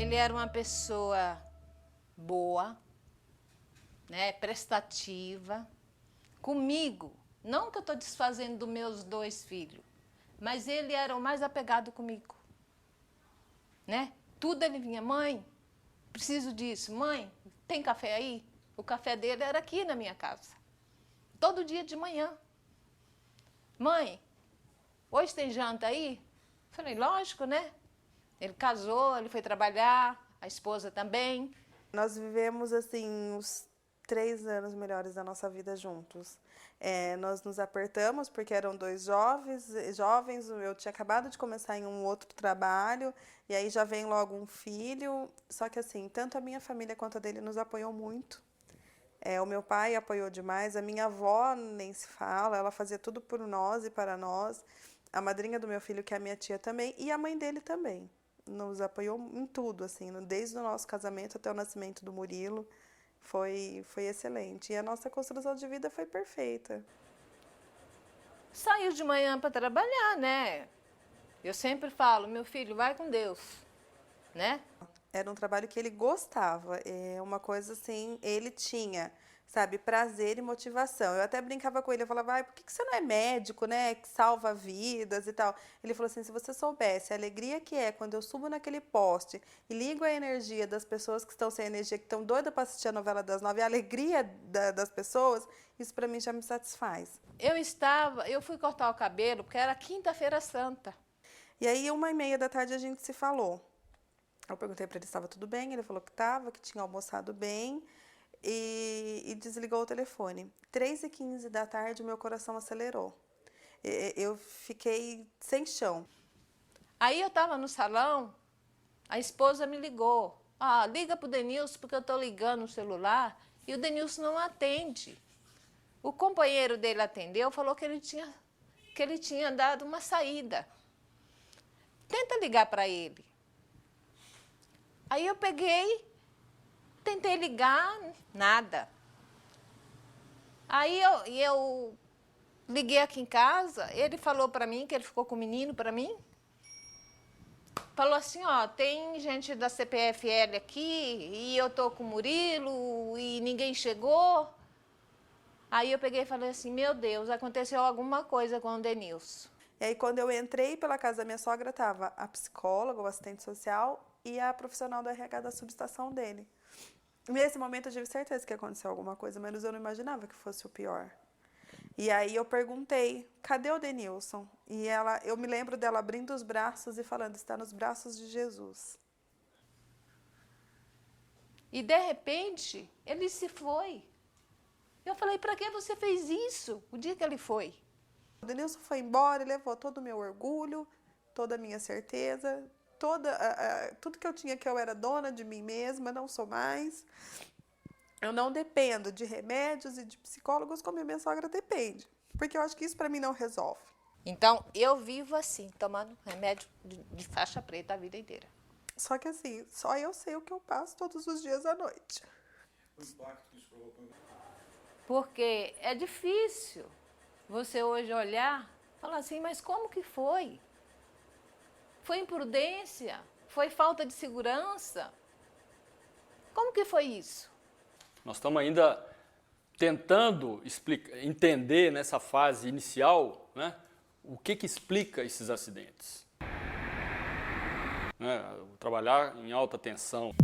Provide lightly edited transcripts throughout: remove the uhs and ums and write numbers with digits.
Ele era uma pessoa boa, né, prestativa, comigo. Não que eu estou desfazendo dos meus 2 filhos, mas ele era o mais apegado comigo, né? Tudo ele vinha, mãe, preciso disso, mãe, tem café aí? O café dele era aqui na minha casa, todo dia de manhã. Mãe, hoje tem janta aí? Falei, lógico, né? Ele casou, ele foi trabalhar, a esposa também. Nós vivemos, assim, os 3 anos melhores da nossa vida juntos. Nós nos apertamos porque eram 2 jovens, eu tinha acabado de começar em um outro trabalho, e aí já vem logo um filho. Só que, assim, tanto a minha família quanto a dele nos apoiou muito. O meu pai apoiou demais, a minha avó nem se fala, ela fazia tudo por nós e para nós. A madrinha do meu filho, que é a minha tia também, e a mãe dele também. Nos apoiou em tudo, assim, desde o nosso casamento até o nascimento do Murilo. Foi excelente. E a nossa construção de vida foi perfeita. Saiu de manhã para trabalhar, né? Eu sempre falo, meu filho, vai com Deus, né? Era um trabalho que ele gostava. É uma coisa assim, ele tinha, sabe, prazer e motivação. Eu até brincava com ele, eu falava, por que você não é médico, né, que salva vidas e tal? Ele falou assim, se você soubesse a alegria que é quando eu subo naquele poste e ligo a energia das pessoas que estão sem energia, que estão doidas para assistir a novela das 9, a alegria das pessoas, isso para mim já me satisfaz. Eu fui cortar o cabelo, porque era quinta-feira santa. E aí, 1h30 da tarde, a gente se falou. Eu perguntei para ele se estava tudo bem, ele falou que estava, que tinha almoçado bem e desligou o telefone. 3h15 da tarde, o meu coração acelerou. Eu fiquei sem chão. Aí eu estava no salão, a esposa me ligou. Liga para o Denilson, porque eu estou ligando o celular e o Denilson não atende. O companheiro dele atendeu, falou que ele tinha dado uma saída. Tenta ligar para ele. Aí eu peguei, tentei ligar, nada. Aí eu liguei aqui em casa, ele falou para mim, que ele ficou com o menino para mim. Falou assim, tem gente da CPFL aqui, e eu tô com o Murilo, e ninguém chegou. Aí eu peguei e falei assim, meu Deus, aconteceu alguma coisa com o Denilson. E aí, quando eu entrei pela casa da minha sogra, estava a psicóloga, o assistente social e a profissional do RH da subestação dele. Nesse momento, eu tive certeza que aconteceu alguma coisa, mas eu não imaginava que fosse o pior. E aí, eu perguntei, cadê o Denilson? E eu me lembro dela abrindo os braços e falando, está nos braços de Jesus. E, de repente, ele se foi. Eu falei, para que você fez isso o dia que ele foi? O Denilson foi embora e levou todo o meu orgulho, toda a minha certeza, tudo que eu tinha, que eu era dona de mim mesma, não sou mais. Eu não dependo de remédios e de psicólogos como a minha sogra depende, porque eu acho que isso para mim não resolve. Então, eu vivo assim, tomando remédio de faixa preta a vida inteira. Só que assim, só eu sei o que eu passo todos os dias à noite. O impacto que isso provocou. Porque é difícil você hoje olhar e falar assim, mas como que foi? Foi imprudência? Foi falta de segurança? Como que foi isso? Nós estamos ainda tentando entender nessa fase inicial, né, o que explica esses acidentes. Trabalhar em alta tensão,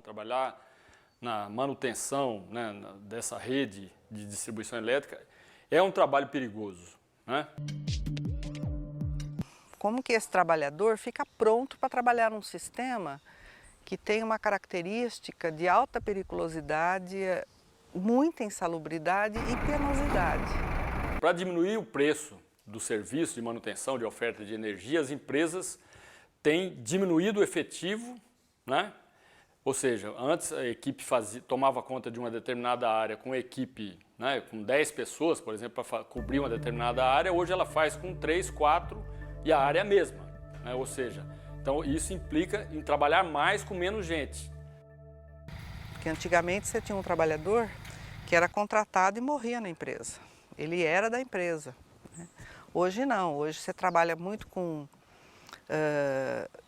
trabalhar na manutenção, né, dessa rede de distribuição elétrica é um trabalho perigoso, né? Como que esse trabalhador fica pronto para trabalhar num sistema que tem uma característica de alta periculosidade, muita insalubridade e penosidade. Para diminuir o preço do serviço de manutenção de oferta de energia, as empresas têm diminuído o efetivo, né? Ou seja, antes a equipe tomava conta de uma determinada área com equipe, né, com 10 pessoas, por exemplo, para cobrir uma determinada área, hoje ela faz com 3, 4 e a área é a mesma, né? Ou seja, então isso implica em trabalhar mais com menos gente. Porque antigamente você tinha um trabalhador que era contratado e morria na empresa. Ele era da empresa, né? Hoje não, hoje você trabalha muito com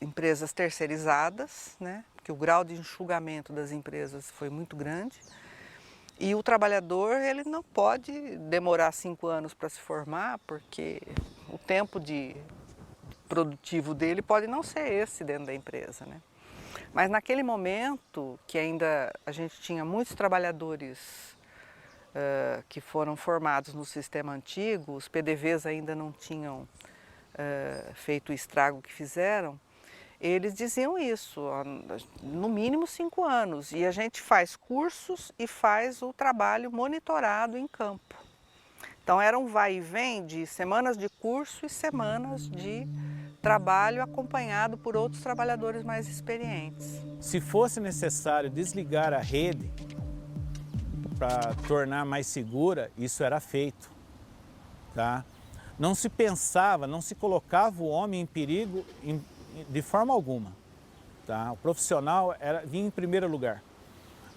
empresas terceirizadas, né? Porque o grau de enxugamento das empresas foi muito grande. E o trabalhador, ele não pode demorar 5 anos para se formar, porque o tempo produtivo dele pode não ser esse dentro da empresa, né? Mas naquele momento, que ainda a gente tinha muitos trabalhadores que foram formados no sistema antigo, os PDVs ainda não tinham feito o estrago que fizeram, eles diziam isso, no mínimo 5 anos, e a gente faz cursos e faz o trabalho monitorado em campo. Então era um vai e vem de semanas de curso e semanas de trabalho acompanhado por outros trabalhadores mais experientes. Se fosse necessário desligar a rede para tornar mais segura, isso era feito, tá? Não se pensava, não se colocava o homem em perigo de forma alguma, tá? O profissional vinha em primeiro lugar.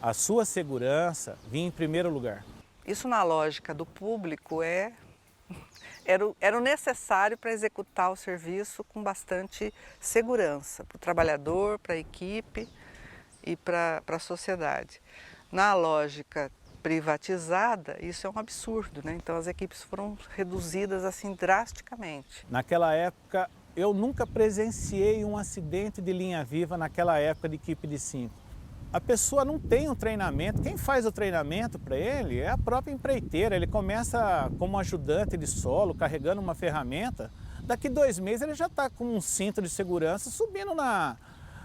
A sua segurança vinha em primeiro lugar. Isso na lógica do público era o necessário para executar o serviço com bastante segurança para o trabalhador, para a equipe e para a sociedade. Na lógica privatizada, isso é um absurdo, né? Então as equipes foram reduzidas assim drasticamente. Naquela época, eu nunca presenciei um acidente de linha viva naquela época de equipe de 5. A pessoa não tem um treinamento, quem faz o treinamento para ele é a própria empreiteira. Ele começa como ajudante de solo, carregando uma ferramenta, daqui 2 meses ele já está com um cinto de segurança subindo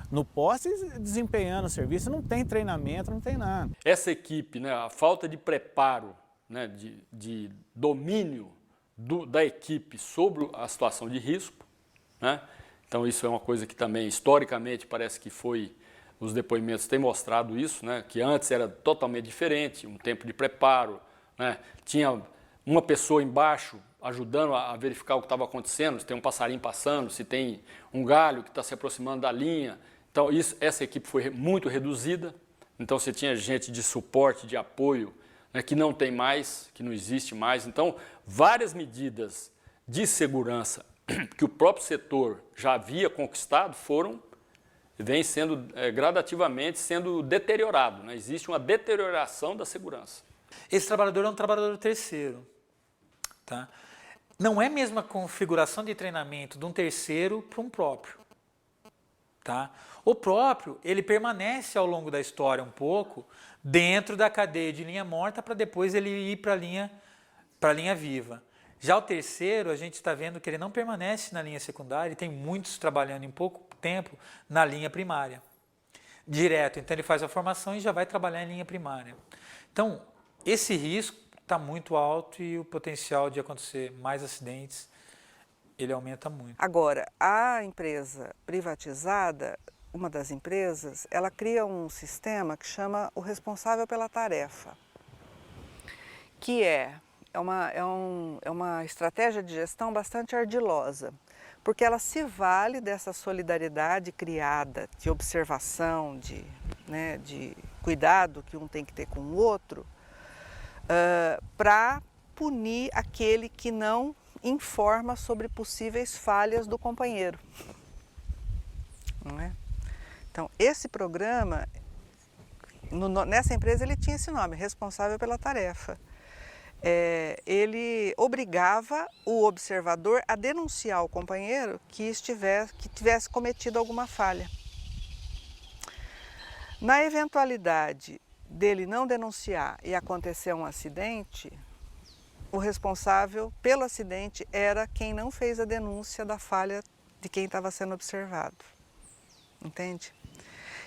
no poste e desempenhando o serviço. Não tem treinamento, não tem nada. Essa equipe, né, a falta de preparo, né, de domínio da equipe sobre a situação de risco, né? Então isso é uma coisa que também historicamente parece que os depoimentos têm mostrado isso, né, que antes era totalmente diferente, um tempo de preparo, né, tinha uma pessoa embaixo ajudando a verificar o que estava acontecendo, se tem um passarinho passando, se tem um galho que está se aproximando da linha. Então essa equipe foi muito reduzida, então você tinha gente de suporte, de apoio, né, que não tem mais, que não existe mais. Então várias medidas de segurança que o próprio setor já havia conquistado vem sendo gradativamente sendo deteriorado, né? Existe uma deterioração da segurança. Esse trabalhador é um trabalhador terceiro, tá? Não é a mesma configuração de treinamento de um terceiro para um próprio, tá? O próprio, ele permanece ao longo da história um pouco dentro da cadeia de linha morta para depois ele ir para a linha viva. Já o terceiro, a gente está vendo que ele não permanece na linha secundária, tem muitos trabalhando em pouco tempo na linha primária. Direto, então ele faz a formação e já vai trabalhar em linha primária. Então, esse risco está muito alto e o potencial de acontecer mais acidentes, ele aumenta muito. Agora, a empresa privatizada, uma das empresas, ela cria um sistema que chama o responsável pela tarefa, que é uma estratégia de gestão bastante ardilosa, porque ela se vale dessa solidariedade criada, de observação, de cuidado que um tem que ter com o outro, para punir aquele que não informa sobre possíveis falhas do companheiro. Não é? Então, esse programa, nessa empresa ele tinha esse nome, responsável pela tarefa. Ele obrigava o observador a denunciar o companheiro que tivesse cometido alguma falha. Na eventualidade dele não denunciar e acontecer um acidente, o responsável pelo acidente era quem não fez a denúncia da falha de quem estava sendo observado. Entende?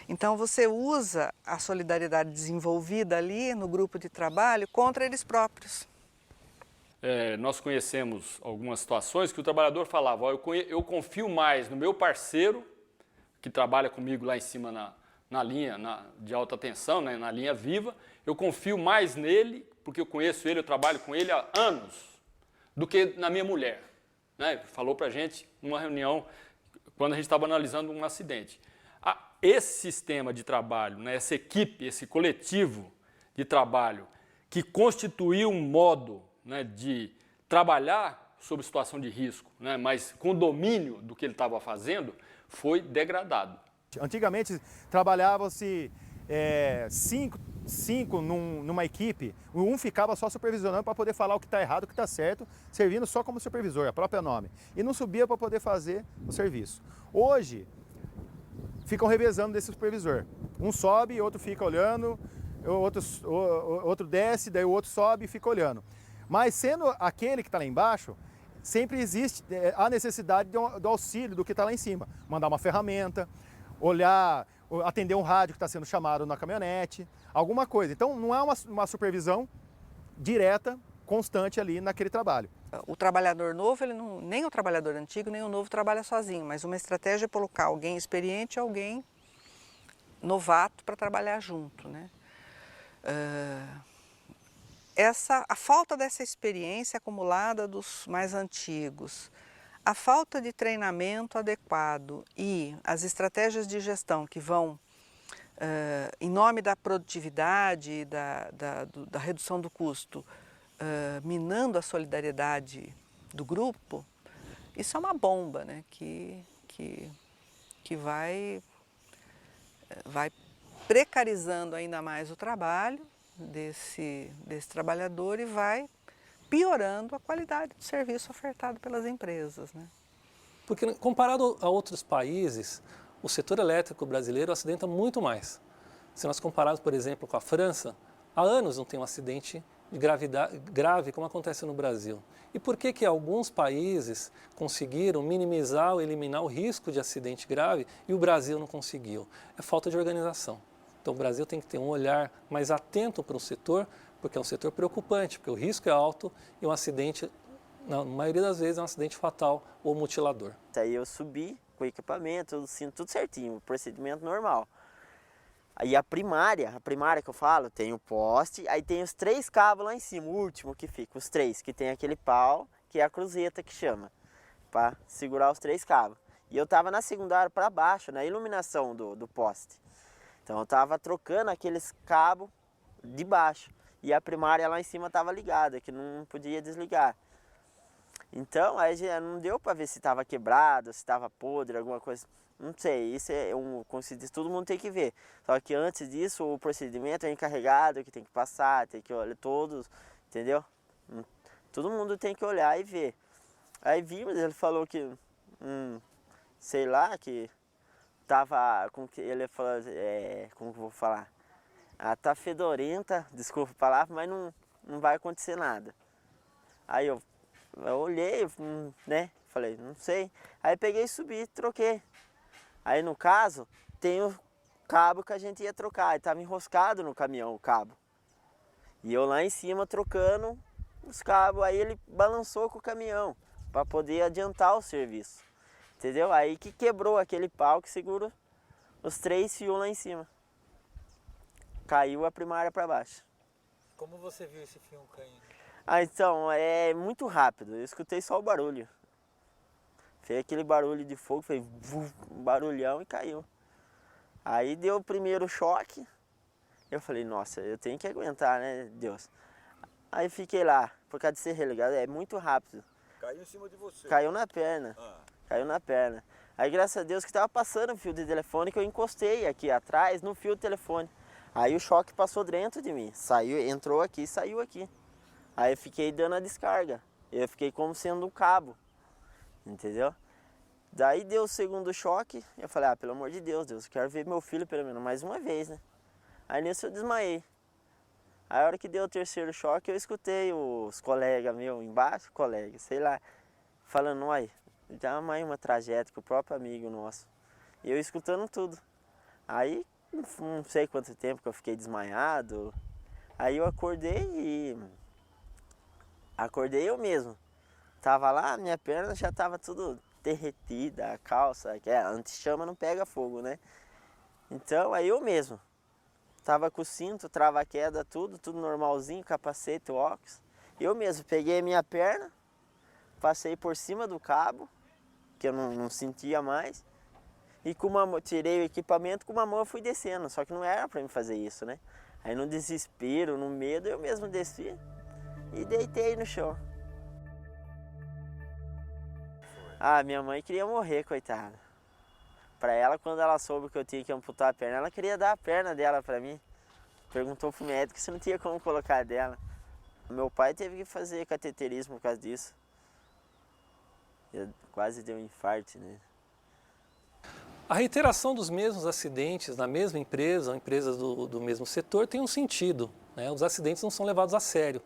Então você usa a solidariedade desenvolvida ali no grupo de trabalho contra eles próprios. Nós conhecemos algumas situações que o trabalhador falava, eu confio mais no meu parceiro, que trabalha comigo lá em cima na linha de alta tensão, né, na linha viva, eu confio mais nele, porque eu conheço ele, eu trabalho com ele há anos, do que na minha mulher. Né? Falou pra gente numa reunião, quando a gente estava analisando um acidente. Esse sistema de trabalho, né, essa equipe, esse coletivo de trabalho que constituiu um modo, né, de trabalhar sob situação de risco, né, mas com domínio do que ele estava fazendo, foi degradado. Antigamente trabalhava-se cinco numa equipe, um ficava só supervisionando para poder falar o que está errado, o que está certo, servindo só como supervisor, a própria nome, e não subia para poder fazer o serviço. Hoje, ficam revezando desse supervisor. Um sobe, outro fica olhando, outro desce, daí o outro sobe e fica olhando. Mas sendo aquele que está lá embaixo, sempre existe a necessidade do auxílio do que está lá em cima. Mandar uma ferramenta, olhar, atender um rádio que está sendo chamado na caminhonete, alguma coisa. Então não é uma supervisão direta, constante ali naquele trabalho. O trabalhador novo, nem o trabalhador antigo, nem o novo trabalha sozinho, mas uma estratégia é colocar alguém experiente e alguém novato para trabalhar junto, né? A falta dessa experiência acumulada dos mais antigos, a falta de treinamento adequado e as estratégias de gestão que vão em nome da produtividade, da redução do custo, minando a solidariedade do grupo, isso é uma bomba, né? que vai precarizando ainda mais o trabalho desse trabalhador e vai piorando a qualidade do serviço ofertado pelas empresas, né? Porque comparado a outros países, o setor elétrico brasileiro acidenta muito mais. Se nós compararmos, por exemplo, com a França, há anos não tem um acidente de gravidade grave como acontece no Brasil. E por que alguns países conseguiram minimizar ou eliminar o risco de acidente grave e o Brasil não conseguiu? É falta de organização. Então o Brasil tem que ter um olhar mais atento para o setor, porque é um setor preocupante, porque o risco é alto e um acidente, na maioria das vezes, é um acidente fatal ou mutilador. Aí eu subi com o equipamento, o cinto, tudo certinho, o procedimento normal. Aí a primária que eu falo, tem o poste, aí tem os 3 cabos lá em cima, o último que fica, os 3, que tem aquele pau, que é a cruzeta que chama, para segurar os 3 cabos. E eu tava na secundária para baixo, na iluminação do poste. Então eu tava trocando aqueles cabos de baixo, e a primária lá em cima tava ligada, que não podia desligar. Então aí já não deu para ver se estava quebrado, se estava podre, alguma coisa. Não sei, isso é como se diz, todo mundo tem que ver. Só que antes disso, o procedimento é encarregado, que tem que passar, tem que olhar todos, entendeu? Todo mundo tem que olhar e ver. Aí vimos, ele falou que, sei lá, que tava, como que ele falou, como que eu vou falar? Tá fedorenta, desculpa a palavra, mas não vai acontecer nada. Aí eu olhei, né, falei, não sei. Aí peguei e subi, troquei. Aí no caso, tem o cabo que a gente ia trocar, e tava enroscado no caminhão o cabo. E eu lá em cima trocando os cabos, aí ele balançou com o caminhão, para poder adiantar o serviço. Entendeu? Aí que quebrou aquele pau que segura os 3 fios lá em cima. Caiu a primária para baixo. Como você viu esse fio caindo? Então, é muito rápido, eu escutei só o barulho. Fez aquele barulho de fogo, fez um barulhão e caiu. Aí deu o primeiro choque, eu falei, nossa, eu tenho que aguentar, né, Deus. Aí fiquei lá, por causa de ser religado, é muito rápido. Caiu em cima de você? Caiu na perna, caiu na perna. Aí graças a Deus que estava passando o fio de telefone, que eu encostei aqui atrás no fio de telefone. Aí o choque passou dentro de mim, entrou aqui e saiu aqui. Aí eu fiquei dando a descarga, eu fiquei como sendo um cabo, entendeu? Daí deu o segundo choque, eu falei, pelo amor de Deus, eu quero ver meu filho pelo menos mais uma vez, né? Aí nisso eu desmaiei. Aí a hora que deu o terceiro choque, eu escutei os colegas meus embaixo, sei lá, falando, olha, já mais uma tragédia que o próprio amigo nosso. E eu escutando tudo. Aí, não sei quanto tempo que eu fiquei desmaiado, aí eu acordei eu mesmo. Tava lá, minha perna já tava tudo derretida, a calça, que anti-chama não pega fogo, né? Então, aí eu mesmo. Tava com o cinto, trava-queda, tudo normalzinho, capacete, óculos. Eu mesmo peguei a minha perna, passei por cima do cabo, que eu não sentia mais, e com uma mão, tirei o equipamento, com uma mão eu fui descendo, só que não era para mim fazer isso, né? Aí no desespero, no medo, eu mesmo desci e deitei no chão. Ah, minha mãe queria morrer, coitada. Para ela, quando ela soube que eu tinha que amputar a perna, ela queria dar a perna dela para mim. Perguntou pro médico se não tinha como colocar dela. Meu pai teve que fazer cateterismo por causa disso. Eu quase deu um infarto, né? A reiteração dos mesmos acidentes na mesma empresa, ou empresas do mesmo setor, tem um sentido, né? Os acidentes não são levados a sério.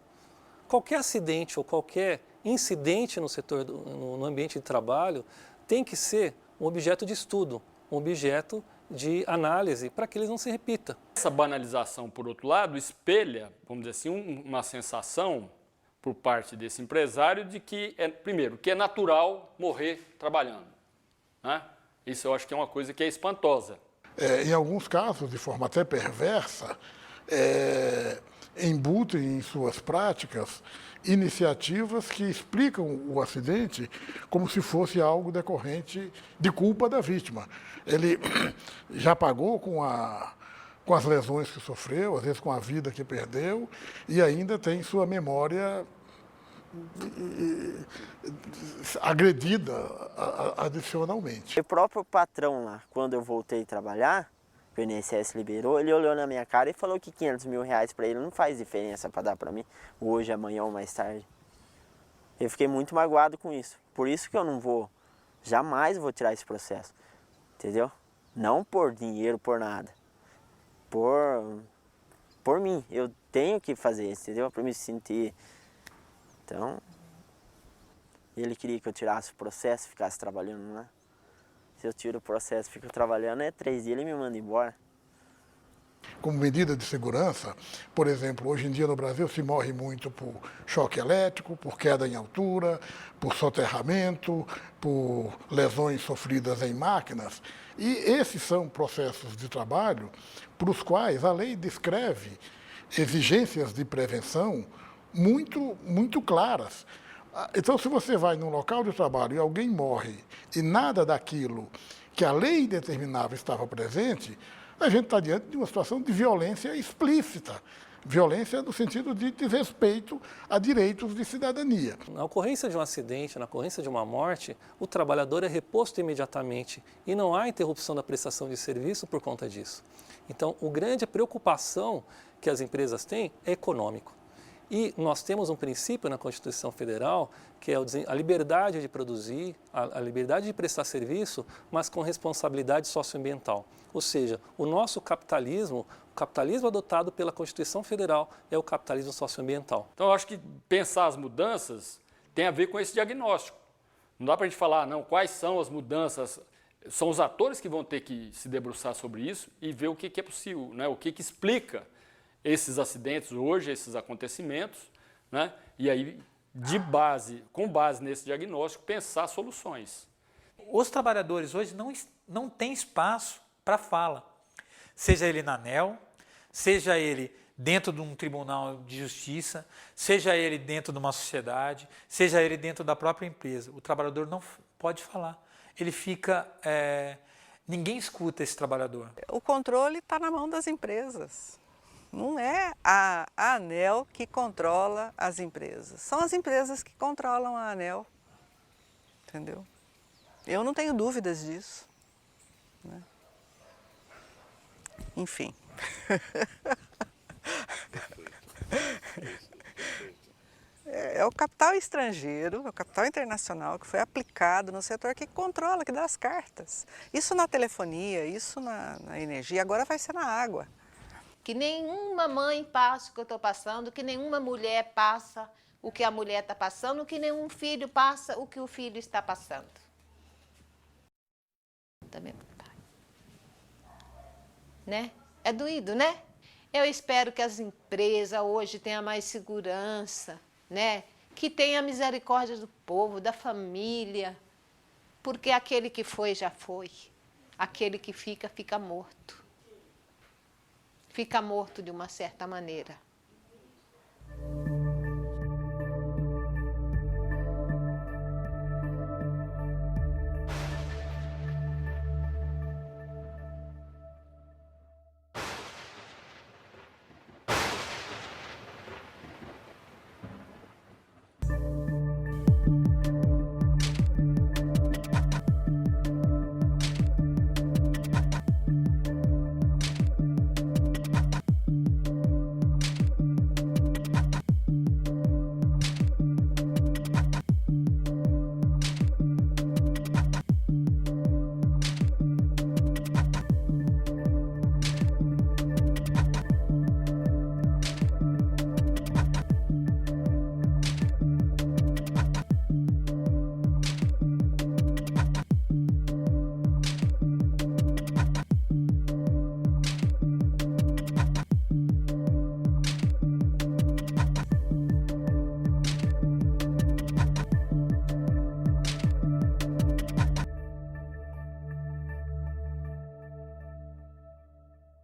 Qualquer acidente ou qualquer incidente no setor, no ambiente de trabalho, tem que ser um objeto de estudo, um objeto de análise, para que eles não se repitam. Essa banalização, por outro lado, espelha, vamos dizer assim, uma sensação por parte desse empresário de que, primeiro, que é natural morrer trabalhando, né? Isso eu acho que é uma coisa que é espantosa. Em alguns casos, de forma até perversa, embutem em suas práticas iniciativas que explicam o acidente como se fosse algo decorrente de culpa da vítima. Ele já pagou com as lesões que sofreu, às vezes com a vida que perdeu, e ainda tem sua memória agredida adicionalmente. O próprio patrão lá, quando eu voltei a trabalhar, o INSS liberou, ele olhou na minha cara e falou que 500 mil reais para ele não faz diferença para dar para mim, hoje, amanhã ou mais tarde. Eu fiquei muito magoado com isso. Por isso que eu não vou, jamais vou tirar esse processo, entendeu? Não por dinheiro, por nada. Por mim, eu tenho que fazer isso, entendeu? Para me sentir. Então, ele queria que eu tirasse o processo, ficasse trabalhando lá. Se eu tiro o processo e fico trabalhando, 3 dias ele me manda embora. Como medida de segurança, por exemplo, hoje em dia no Brasil se morre muito por choque elétrico, por queda em altura, por soterramento, por lesões sofridas em máquinas. E esses são processos de trabalho para os quais a lei descreve exigências de prevenção muito claras. Então, se você vai num local de trabalho e alguém morre e nada daquilo que a lei determinava estava presente, a gente está diante de uma situação de violência explícita. Violência no sentido de desrespeito a direitos de cidadania. Na ocorrência de um acidente, na ocorrência de uma morte, o trabalhador é reposto imediatamente e não há interrupção da prestação de serviço por conta disso. Então, a grande preocupação que as empresas têm é econômico. E nós temos um princípio na Constituição Federal, que é a liberdade de produzir, a liberdade de prestar serviço, mas com responsabilidade socioambiental. Ou seja, o nosso capitalismo, o capitalismo adotado pela Constituição Federal é o capitalismo socioambiental. Então, eu acho que pensar as mudanças tem a ver com esse diagnóstico. Não dá para a gente falar, não, quais são as mudanças. São os atores que vão ter que se debruçar sobre isso e ver o que é possível, né? O que explica esses acidentes hoje, esses acontecimentos, né? E aí, com base nesse diagnóstico, pensar soluções. Os trabalhadores hoje não têm espaço para fala, seja ele na ANEEL, seja ele dentro de um tribunal de justiça, seja ele dentro de uma sociedade, seja ele dentro da própria empresa. O trabalhador não pode falar. Ele fica... ninguém escuta esse trabalhador. O controle está na mão das empresas. Não é a ANEEL que controla as empresas. São as empresas que controlam a ANEEL. Entendeu? Eu não tenho dúvidas disso, né? Enfim. É o capital estrangeiro, é o capital internacional que foi aplicado no setor que controla, que dá as cartas. Isso na telefonia, isso na energia, agora vai ser na água. Que nenhuma mãe passa o que eu estou passando, que nenhuma mulher passa o que a mulher está passando, que nenhum filho passa o que o filho está passando. Também, pai. Né? É doído, né? Eu espero que as empresas hoje tenham mais segurança, né? Que tenha misericórdia do povo, da família, porque aquele que foi, já foi. Aquele que fica, fica morto. Fica morto de uma certa maneira.